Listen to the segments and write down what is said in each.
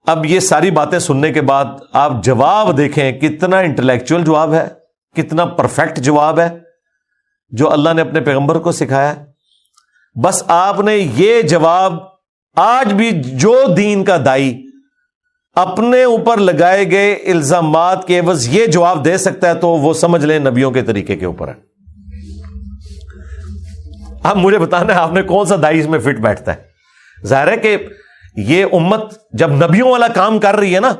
اب یہ ساری باتیں سننے کے بعد آپ جواب دیکھیں کتنا انٹلیکچوئل جواب ہے، کتنا پرفیکٹ جواب ہے جو اللہ نے اپنے پیغمبر کو سکھایا ہے۔ بس آپ نے یہ جواب آج بھی جو دین کا دائی اپنے اوپر لگائے گئے الزامات کے عوض یہ جواب دے سکتا ہے تو وہ سمجھ لیں نبیوں کے طریقے کے اوپر ہے۔ اب مجھے بتانا ہے آپ نے کون سا دائی اس میں فٹ بیٹھتا ہے۔ ظاہر ہے کہ یہ امت جب نبیوں والا کام کر رہی ہے نا،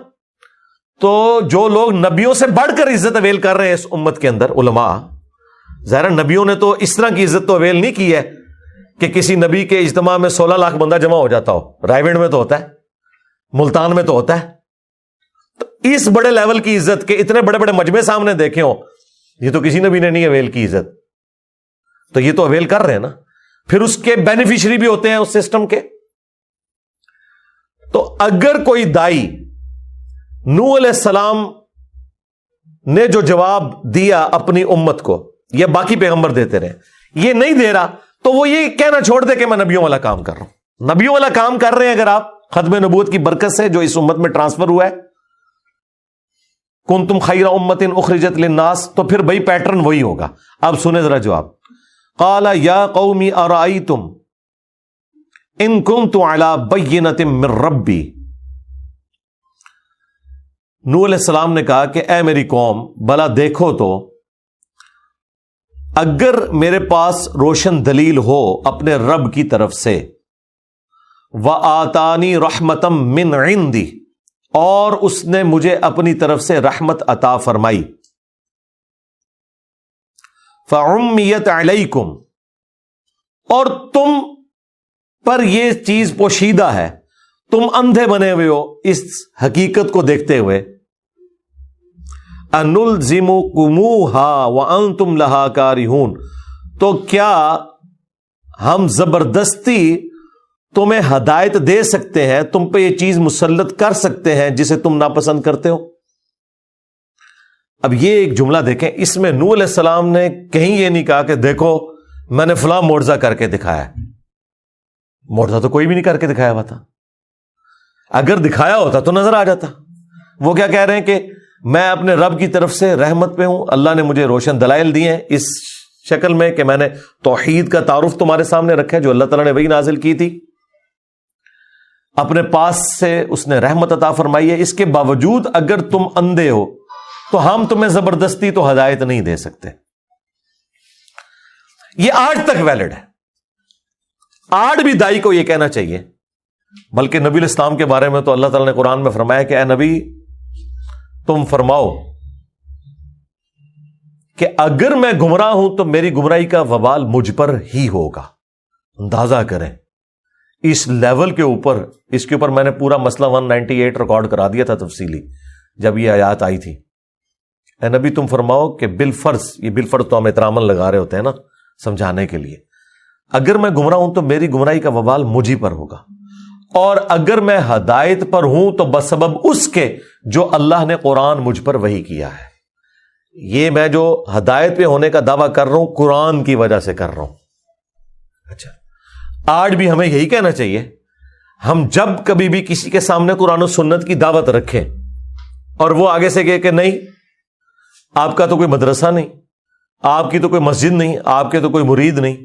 تو جو لوگ نبیوں سے بڑھ کر عزت اویل کر رہے ہیں اس امت کے اندر، علماء، ظاہر نبیوں نے تو اس طرح کی عزت تو اویل نہیں کی ہے کہ کسی نبی کے اجتماع میں 16 لاکھ بندہ جمع ہو جاتا ہو۔ رائے گنج میں تو ہوتا ہے، ملتان میں تو ہوتا ہے۔ تو اس بڑے لیول کی عزت کے اتنے بڑے بڑے مجمع سامنے دیکھے ہو، یہ تو کسی نبی نے نہیں اویل کی عزت، تو یہ تو اویل کر رہے ہیں نا، پھر اس کے بینیفیشری بھی ہوتے ہیں اس سسٹم کے۔ تو اگر کوئی دائی نوح علیہ السلام نے جو جواب دیا اپنی امت کو، یا باقی پیغمبر دیتے رہے، یہ نہیں دے رہا تو وہ یہ کہنا چھوڑ دے کہ میں نبیوں والا کام کر رہا ہوں۔ نبیوں والا کام کر رہے ہیں اگر آپ ختم نبوت کی برکت سے جو اس امت میں ٹرانسفر ہوا ہے، کنتم خیر امۃ اخرجت للناس، تو پھر بھائی پیٹرن وہی ہوگا۔ اب سنیں ذرا جواب۔ قال یا قوم ارأیتم ان کنت علی بینۃ من ربی، نوح علیہ السلام نے کہا کہ اے میری قوم، بلا دیکھو تو اگر میرے پاس روشن دلیل ہو اپنے رب کی طرف سے، وآتانی رحمتا من عندی، اور اس نے مجھے اپنی طرف سے رحمت عطا فرمائی، فعمیت علیکم، اور تم پر یہ چیز پوشیدہ ہے، تم اندھے بنے ہوئے ہو اس حقیقت کو دیکھتے ہوئے، انلزمکموہا وانتم لہا کارہون، تو کیا ہم زبردستی تمہیں ہدایت دے سکتے ہیں، تم پہ یہ چیز مسلط کر سکتے ہیں جسے تم ناپسند کرتے ہو؟ اب یہ ایک جملہ دیکھیں، اس میں نوح علیہ السلام نے کہیں یہ نہیں کہا کہ دیکھو میں نے فلاں معجزہ کر کے دکھایا۔ معجزہ تو کوئی بھی نہیں کر کے دکھایا ہوا تھا، اگر دکھایا ہوتا تو نظر آ جاتا۔ وہ کیا کہہ رہے ہیں کہ میں اپنے رب کی طرف سے رحمت پہ ہوں، اللہ نے مجھے روشن دلائل دیے ہیں اس شکل میں کہ میں نے توحید کا تعارف تمہارے سامنے رکھا ہے جو اللہ تعالیٰ نے وہی نازل کی تھی، اپنے پاس سے اس نے رحمت عطا فرمائی ہے، اس کے باوجود اگر تم اندھے ہو تو ہم تمہیں زبردستی تو ہدایت نہیں دے سکتے۔ یہ آج تک ویلڈ ہے، آج بھی دائی کو یہ کہنا چاہیے۔ بلکہ نبی الاسلام کے بارے میں تو اللہ تعالیٰ نے قرآن میں فرمایا کہ اے نبی تم فرماؤ کہ اگر میں گمراہ ہوں تو میری گمراہی کا وبال مجھ پر ہی ہوگا۔ اندازہ کریں اس لیول کے اوپر، اس کے اوپر میں نے پورا مسئلہ 198 ریکارڈ کرا دیا تھا تفصیلی جب یہ آیات آئی تھی۔ اے نبی تم فرماؤ کہ بالفرض، یہ بالفرض تو ہم احتراماً لگا رہے ہوتے ہیں نا سمجھانے کے لیے، اگر میں گمراہ ہوں تو میری گمراہی کا وبال مجھ ہی پر ہوگا، اور اگر میں ہدایت پر ہوں تو بسبب اس کے جو اللہ نے قرآن مجھ پر وحی کیا ہے۔ یہ میں جو ہدایت پہ ہونے کا دعویٰ کر رہا ہوں قرآن کی وجہ سے کر رہا ہوں۔ اچھا، آج بھی ہمیں یہی کہنا چاہیے، ہم جب کبھی بھی کسی کے سامنے قرآن و سنت کی دعوت رکھیں اور وہ آگے سے کہے کہ نہیں آپ کا تو کوئی مدرسہ نہیں، آپ کی تو کوئی مسجد نہیں، آپ کے تو کوئی مرید نہیں،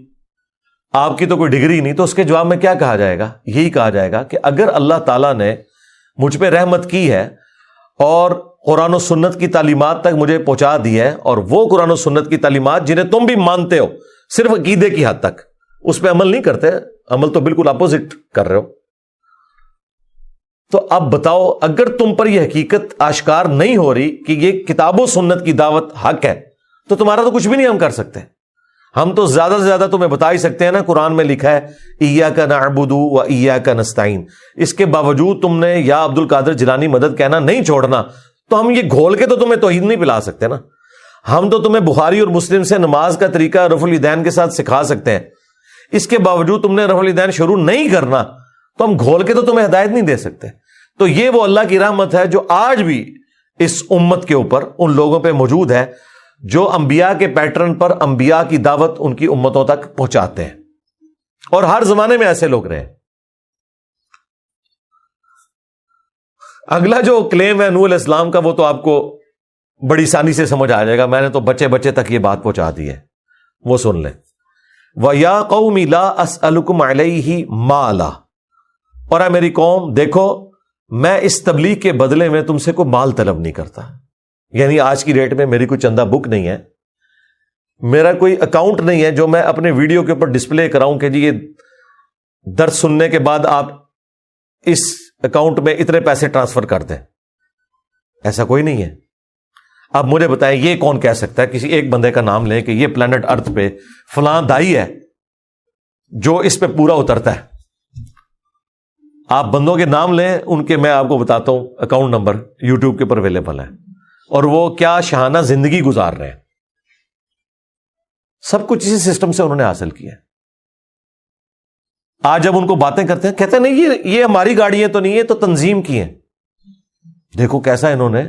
آپ کی تو کوئی ڈگری نہیں، تو اس کے جواب میں کیا کہا جائے گا؟ یہی کہا جائے گا کہ اگر اللہ تعالیٰ نے مجھ پہ رحمت کی ہے اور قرآن و سنت کی تعلیمات تک مجھے پہنچا دی ہے، اور وہ قرآن و سنت کی تعلیمات جنہیں تم بھی مانتے ہو صرف عقیدے کی حد تک، اس پہ عمل نہیں کرتے، عمل تو بالکل اپوزٹ کر رہے ہو، تو اب بتاؤ اگر تم پر یہ حقیقت آشکار نہیں ہو رہی کہ یہ کتاب و سنت کی دعوت حق ہے تو تمہارا تو کچھ بھی نہیں ہم کر سکتے۔ ہم تو زیادہ سے زیادہ تمہیں بتا ہی سکتے ہیں نا، قرآن میں لکھا ہے ایاک نعبد و ایاک نستعین، اس کے باوجود تم نے یا عبد القادر جیلانی مدد کہنا نہیں چھوڑنا، تو ہم یہ گھول کے تو تمہیں توحید نہیں پلا سکتے نا۔ ہم تو تمہیں بخاری اور مسلم سے نماز کا طریقہ رفع الیدین کے ساتھ سکھا سکتے ہیں، اس کے باوجود تم نے رفع الیدین شروع نہیں کرنا تو ہم گھول کے تو تمہیں ہدایت نہیں دے سکتے۔ تو یہ وہ اللہ کی رحمت ہے جو آج بھی اس امت کے اوپر ان لوگوں پہ موجود ہے جو انبیاء کے پیٹرن پر انبیاء کی دعوت ان کی امتوں تک پہنچاتے ہیں، اور ہر زمانے میں ایسے لوگ رہے۔ اگلا جو کلیم ہے نوح علیہ السلام کا وہ تو آپ کو بڑی آسانی سے سمجھ آ جائے گا، میں نے تو بچے بچے تک یہ بات پہنچا دی ہے، وہ سن لیں۔ وَيَا قَوْمِ لَا أَسْأَلُكُمْ عَلَيْهِ مَالًا، اور اے میری قوم دیکھو میں اس تبلیغ کے بدلے میں تم سے کوئی مال طلب نہیں کرتا، یعنی آج کی ڈیٹ میں میری کوئی چندہ بک نہیں ہے، میرا کوئی اکاؤنٹ نہیں ہے جو میں اپنے ویڈیو کے اوپر ڈسپلے کراؤں کہ جی یہ درس سننے کے بعد آپ اس اکاؤنٹ میں اتنے پیسے ٹرانسفر کر دیں، ایسا کوئی نہیں ہے۔ اب مجھے بتائیں یہ کون کہہ سکتا ہے، کسی ایک بندے کا نام لیں کہ یہ پلانٹ ارتھ پہ فلاں دائی ہے جو اس پہ پورا اترتا ہے، آپ بندوں کے نام لیں ان کے، میں آپ کو بتاتا ہوں اکاؤنٹ نمبر یوٹیوب کے اوپر اویلیبل ہے، اور وہ کیا شاہانہ زندگی گزار رہے ہیں، سب کچھ اسی سسٹم سے انہوں نے حاصل کیا۔ آج جب ان کو باتیں کرتے ہیں کہتے ہیں نہیں یہ ہماری گاڑیاں تو نہیں ہے، تو تنظیم کی ہیں۔ دیکھو کیسا انہوں نے،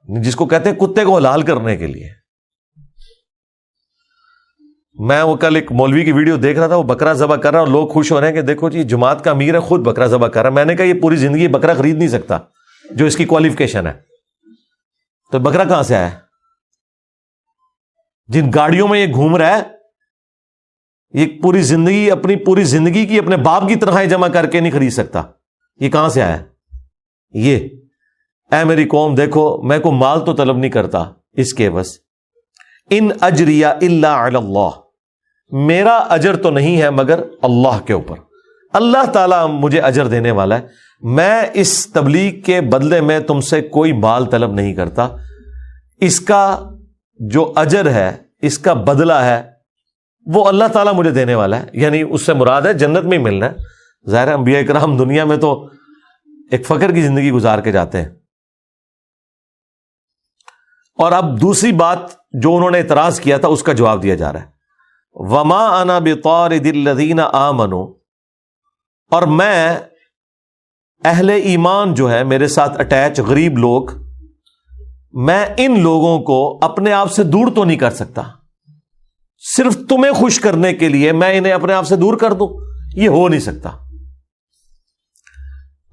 جس کو کہتے ہیں کتے کو حلال کرنے کے لیے۔ میں وہ کل ایک مولوی کی ویڈیو دیکھ رہا تھا، وہ بکرا ذبح کر رہا اور لوگ خوش ہو رہے ہیں کہ دیکھو جی جماعت کا امیر ہے خود بکرا ذبح کر رہا ہے۔ میں نے کہا یہ پوری زندگی بکرا خرید نہیں سکتا جو اس کی کوالیفیکیشن ہے، تو بکرا کہاں سے آیا؟ جن گاڑیوں میں یہ گھوم رہا ہے یہ پوری زندگی، اپنی پوری زندگی کی اپنے باپ کی تنخواہیں جمع کر کے نہیں خرید سکتا، یہ کہاں سے آیا؟ یہ اے میری قوم دیکھو میں کو مال تو طلب نہیں کرتا اس کے، بس ان اجریہ الا علی اللہ، میرا اجر تو نہیں ہے مگر اللہ کے اوپر، اللہ تعالیٰ مجھے اجر دینے والا ہے، میں اس تبلیغ کے بدلے میں تم سے کوئی مال طلب نہیں کرتا، اس کا جو اجر ہے اس کا بدلہ ہے وہ اللہ تعالیٰ مجھے دینے والا ہے، یعنی اس سے مراد ہے جنت میں ہی ملنا ہے۔ ظاہر ہے انبیاء کرام دنیا میں تو ایک فقر کی زندگی گزار کے جاتے ہیں۔ اور اب دوسری بات جو انہوں نے اعتراض کیا تھا اس کا جواب دیا جا رہا ہے، وَمَا أَنَا بِطَارِدِ الَّذِينَ آمَنُوا، اور میں اہل ایمان جو ہے میرے ساتھ اٹیچ غریب لوگ، میں ان لوگوں کو اپنے آپ سے دور تو نہیں کر سکتا، صرف تمہیں خوش کرنے کے لیے میں انہیں اپنے آپ سے دور کر دوں، یہ ہو نہیں سکتا۔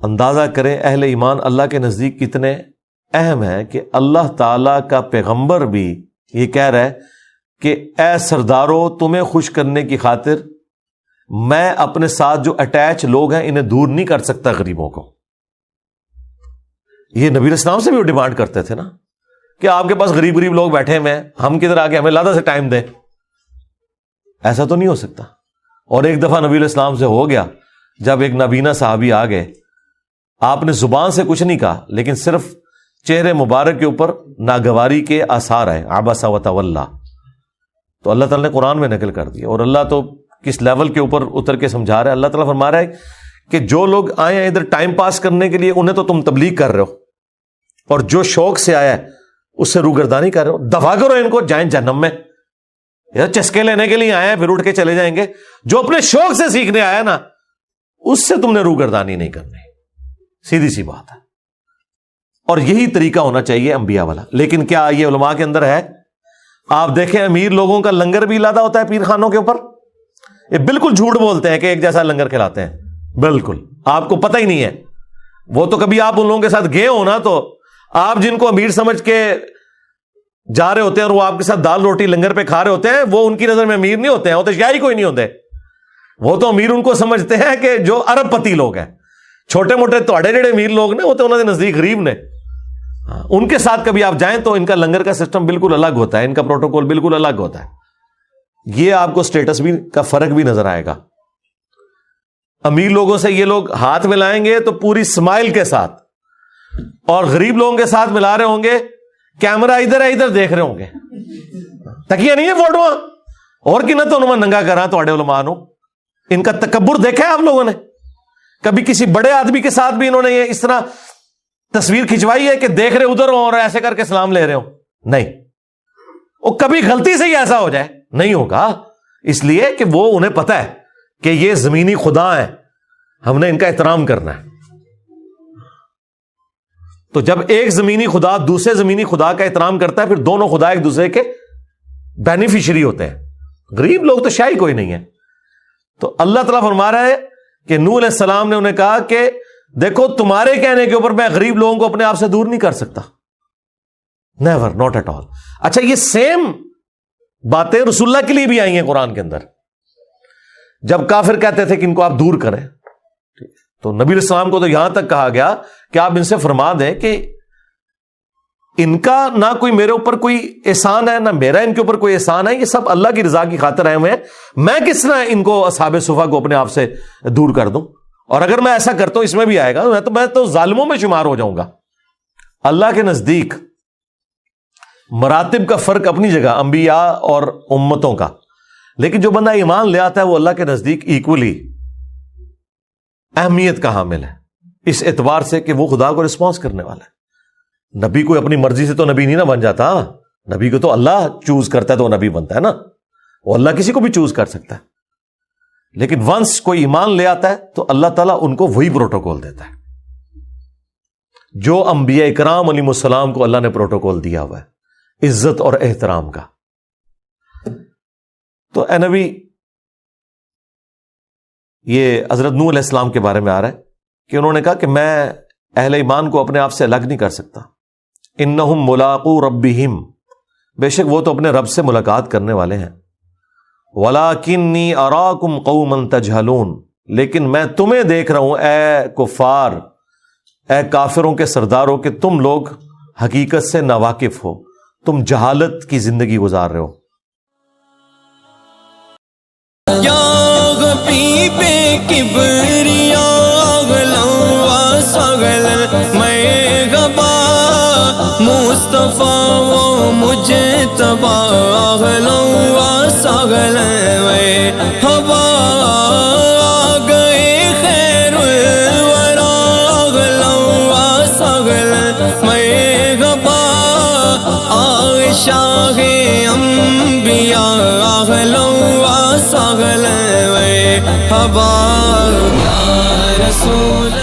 اندازہ کریں اہل ایمان اللہ کے نزدیک کتنے اہم ہے کہ اللہ تعالی کا پیغمبر بھی یہ کہہ رہا ہے کہ اے سردارو تمہیں خوش کرنے کی خاطر میں اپنے ساتھ جو اٹیچ لوگ ہیں انہیں دور نہیں کر سکتا غریبوں کو۔ یہ نبی علیہ السلام سے بھی وہ ڈیمانڈ کرتے تھے نا کہ آپ کے پاس غریب غریب لوگ بیٹھے ہوئے ہیں، ہم کدھر آگے، ہمیں لادہ سے ٹائم دیں، ایسا تو نہیں ہو سکتا۔ اور ایک دفعہ نبی علیہ السلام سے ہو گیا، جب ایک نابینا صحابی آ گئے، آپ نے زبان سے کچھ نہیں کہا لیکن صرف چہرے مبارک کے اوپر ناگواری کے آثار آئے، عبس وتولی، تو اللہ تعالیٰ نے قرآن میں نقل کر دیا۔ اور اللہ تو کس لیول کے اوپر اتر کے سمجھا رہا ہے، اللہ تعالیٰ فرما رہا ہے کہ جو لوگ آئے ہیں ادھر ٹائم پاس کرنے کے لیے انہیں تو تم تبلیغ کر رہے ہو، اور جو شوق سے آیا ہے اس سے روگردانی کر رہے ہو، دفع کرو ان کو، جائیں جہنم میں، یا چسکے لینے کے لیے آئے ہیں پھر اٹھ کے چلے جائیں گے۔ جو اپنے شوق سے سیکھنے آیا نا اس سے تم نے روگردانی نہیں کرنی، سیدھی سی بات ہے۔ اور یہی طریقہ ہونا چاہیے انبیاء والا۔ لیکن کیا یہ علماء کے اندر ہے؟ آپ دیکھیں امیر لوگوں کا لنگر بھی لادا ہوتا ہے پیر خانوں کے اوپر، یہ بالکل جھوٹ بولتے ہیں کہ ایک جیسا لنگر کھلاتے ہیں، بالکل آپ کو پتہ ہی نہیں ہے۔ وہ تو کبھی آپ ان لوگوں کے ساتھ گئے ہو نا، تو آپ جن کو امیر سمجھ کے جا رہے ہوتے ہیں اور وہ آپ کے ساتھ دال روٹی لنگر پہ کھا رہے ہوتے ہیں، وہ ان کی نظر میں امیر نہیں ہوتے ہیں، وہ تو شاید ہی کوئی نہیں ہوتے، وہ تو امیر ان کو سمجھتے ہیں کہ جو ارب پتی لوگ ہیں، چھوٹے موٹے توڑے جڑے امیر لوگ نے وہ تو انہوں نے نزدیک غریب نے۔ ان کے ساتھ کبھی آپ جائیں تو ان کا لنگر کا سسٹم بالکل الگ ہوتا ہے، ان کا پروٹوکول بالکل الگ ہوتا ہے۔ یہ آپ کو سٹیٹس بھی کا فرق بھی نظر آئے گا۔ امیر لوگوں سے یہ لوگ ہاتھ ملائیں گے تو پوری اسمائل کے ساتھ، اور غریب لوگوں کے ساتھ ملا رہے ہوں گے، کیمرہ ادھر ہے ادھر دیکھ رہے ہوں گے، تکیہ نہیں ہے فوٹو اور کی نہ تو انہوں ننگا کرا تو اڑے علماء نو۔ ان کا تکبر دیکھا ہے آپ لوگوں نے؟ کبھی کسی بڑے آدمی کے ساتھ بھی انہوں نے یہ اس طرح تصویر کھنچوائی ہے کہ دیکھ رہے ادھر ہوں اور ایسے کر کے سلام لے رہے ہوں؟ نہیں، وہ کبھی غلطی سے ہی ایسا ہو جائے نہیں ہوگا، اس لیے کہ وہ انہیں پتہ ہے کہ یہ زمینی خدا ہیں، ہم نے ان کا احترام کرنا ہے۔ تو جب ایک زمینی خدا دوسرے زمینی خدا کا احترام کرتا ہے پھر دونوں خدا ایک دوسرے کے بینیفیشری ہوتے ہیں، غریب لوگ تو شاید کوئی نہیں ہے۔ تو اللہ تعالیٰ فرما رہا ہے کہ نوح علیہ السلام نے انہیں کہا کہ دیکھو تمہارے کہنے کے اوپر میں غریب لوگوں کو اپنے آپ سے دور نہیں کر سکتا، نیور، ناٹ ایٹ آل۔ اچھا یہ سیم باتیں رسول اللہ کے لیے بھی آئی ہیں قرآن کے اندر، جب کافر کہتے تھے کہ ان کو آپ دور کریں، تو نبی علیہ السلام کو تو یہاں تک کہا گیا کہ آپ ان سے فرما دیں کہ ان کا نہ کوئی میرے اوپر کوئی احسان ہے، نہ میرا ان کے اوپر کوئی احسان ہے، یہ سب اللہ کی رضا کی خاطر آئے ہوئے ہیں، میں کس طرح ان کو اصحاب صفا کو اپنے آپ سے دور کر دوں؟ اور اگر میں ایسا کرتا ہوں اس میں بھی آئے گا، میں تو ظالموں میں شمار ہو جاؤں گا۔ اللہ کے نزدیک مراتب کا فرق اپنی جگہ، انبیاء اور امتوں کا، لیکن جو بندہ ایمان لے آتا ہے وہ اللہ کے نزدیک ایکولی اہمیت کا حامل ہے، اس اعتبار سے کہ وہ خدا کو رسپانس کرنے والا ہے۔ نبی کوئی اپنی مرضی سے تو نبی نہیں نہ بن جاتا، نبی کو تو اللہ چوز کرتا ہے تو وہ نبی بنتا ہے نا، وہ اللہ کسی کو بھی چوز کر سکتا ہے، لیکن ونس کوئی ایمان لے آتا ہے تو اللہ تعالیٰ ان کو وہی پروٹوکول دیتا ہے جو انبیاء اکرام علیہ السلام کو اللہ نے پروٹوکول دیا ہوا ہے، عزت اور احترام کا۔ تو اے نبی، یہ حضرت نوح علیہ السلام کے بارے میں آ رہا ہے کہ انہوں نے کہا کہ میں اہل ایمان کو اپنے آپ سے الگ نہیں کر سکتا، انہم ملاقو ربہم، بے شک وہ تو اپنے رب سے ملاقات کرنے والے ہیں، ولاکنی اراکم قوما تجہلون، لیکن میں تمہیں دیکھ رہا ہوں اے کفار، اے کافروں کے سرداروں، کہ تم لوگ حقیقت سے ناواقف ہو، تم جہالت کی زندگی گزار رہے ہو۔ مصطفیٰ وہ مجھے تباہ لوں ساگل میں ہوا گئے خیر الورا لوں ساگل میں گبا شاہ انبیاء لوں ساگل میں ہوا یا رسول